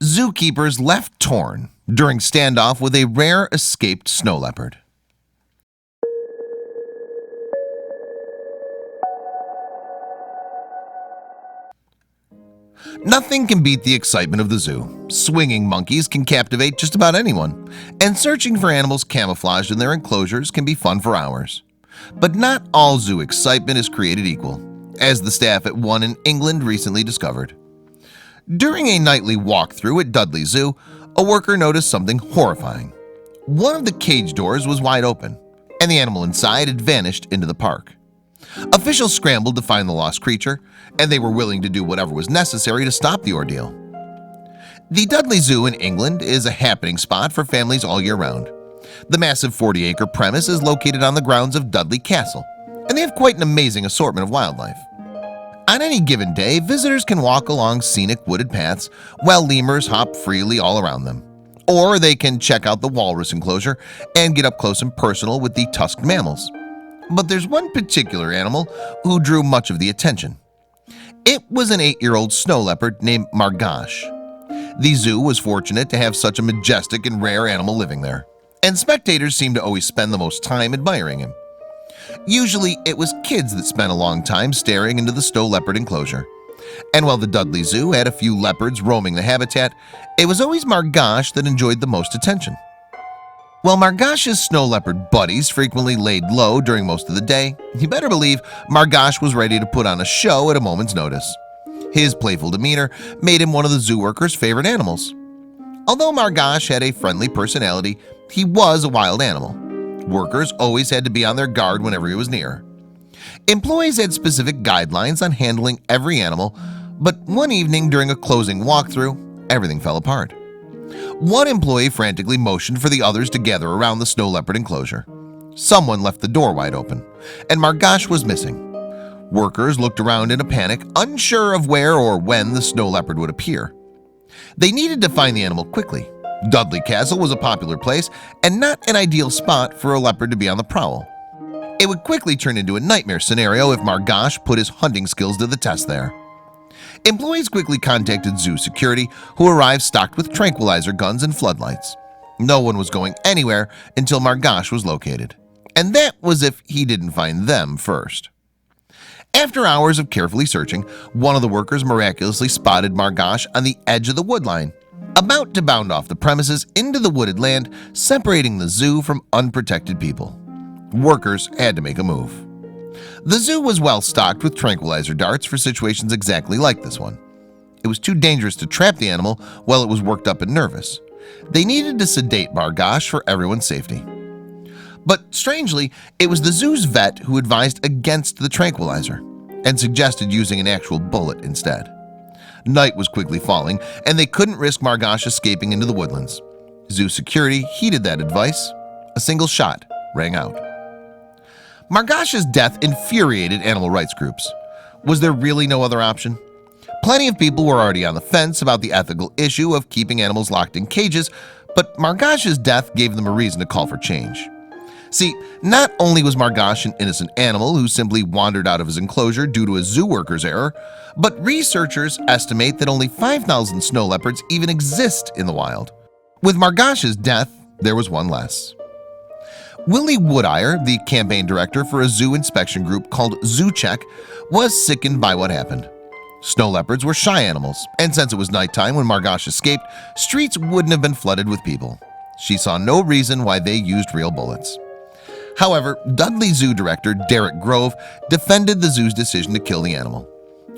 Zookeepers left torn during standoff with a rare escaped snow leopard. Nothing can beat the excitement of the zoo. Swinging monkeys can captivate just about anyone, and searching for animals camouflaged in their enclosures can be fun for hours. But not all zoo excitement is created equal, as the staff at one in England recently discovered. During a nightly walkthrough at Dudley Zoo, a worker noticed something horrifying. One of the cage doors was wide open, and the animal inside had vanished into the park. Officials scrambled to find the lost creature, and they were willing to do whatever was necessary to stop the ordeal. The Dudley Zoo in England is a happening spot for families all year round. The massive 40-acre premise is located on the grounds of Dudley Castle, and they have quite an amazing assortment of wildlife. On any given day, visitors can walk along scenic wooded paths while lemurs hop freely all around them. Or they can check out the walrus enclosure and get up close and personal with the tusked mammals. But there's one particular animal who drew much of the attention. It was an 8-year-old snow leopard named Margosh. The zoo was fortunate to have such a majestic and rare animal living there, and spectators seemed to always spend the most time admiring him. Usually it was kids that spent a long time staring into the snow leopard enclosure. And while the Dudley Zoo had a few leopards roaming the habitat, it was always Margosh that enjoyed the most attention. While Margosh's snow leopard buddies frequently laid low during most of the day, you better believe Margosh was ready to put on a show at a moment's notice. His playful demeanor made him one of the zoo workers' favorite animals. Although Margosh had a friendly personality, he was a wild animal. Workers always had to be on their guard whenever he was near. Employees had specific guidelines on handling every animal, but one evening during a closing walkthrough, everything fell apart. One employee frantically motioned for the others to gather around the snow leopard enclosure. Someone left the door wide open, and Margosh was missing. Workers looked around in a panic, unsure of where or when the snow leopard would appear. They needed to find the animal quickly. Dudley Castle was a popular place and not an ideal spot for a leopard to be on the prowl. It would quickly turn into a nightmare scenario if Margosh put his hunting skills to the test there. Employees quickly contacted zoo security, who arrived stocked with tranquilizer guns and floodlights. No one was going anywhere until Margosh was located, and that was if he didn't find them first. After hours of carefully searching, one of the workers miraculously spotted Margosh on the edge of the wood line, about to bound off the premises into the wooded land, separating the zoo from unprotected people. Workers had to make a move. The zoo was well stocked with tranquilizer darts for situations exactly like this one. It was too dangerous to trap the animal while it was worked up and nervous. They needed to sedate Margosh for everyone's safety. But strangely, it was the zoo's vet who advised against the tranquilizer and suggested using an actual bullet instead. Night was quickly falling, and they couldn't risk Margosh escaping into the woodlands. Zoo security heeded that advice. A single shot rang out. Margosh's death infuriated animal rights groups. Was there really no other option? Plenty of people were already on the fence about the ethical issue of keeping animals locked in cages, but Margosh's death gave them a reason to call for change. See, not only was Margosh an innocent animal who simply wandered out of his enclosure due to a zoo worker's error, but researchers estimate that only 5,000 snow leopards even exist in the wild. With Margosh's death, there was one less. Willie Woodire, the campaign director for a zoo inspection group called Zoo Check, was sickened by what happened. Snow leopards were shy animals, and since it was nighttime when Margosh escaped, streets wouldn't have been flooded with people. She saw no reason why they used real bullets. However, Dudley Zoo director Derek Grove defended the zoo's decision to kill the animal.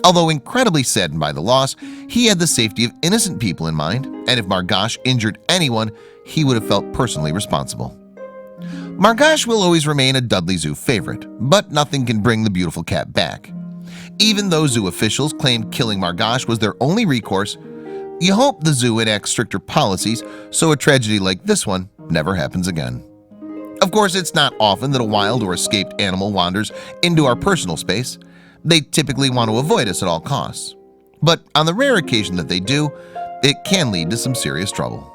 Although incredibly saddened by the loss, he had the safety of innocent people in mind, and if Margosh injured anyone, he would have felt personally responsible. Margosh will always remain a Dudley Zoo favorite, but nothing can bring the beautiful cat back. Even though zoo officials claimed killing Margosh was their only recourse, you hope the zoo enacts stricter policies so a tragedy like this one never happens again. Of course, it's not often that a wild or escaped animal wanders into our personal space. They typically want to avoid us at all costs. But on the rare occasion that they do, it can lead to some serious trouble.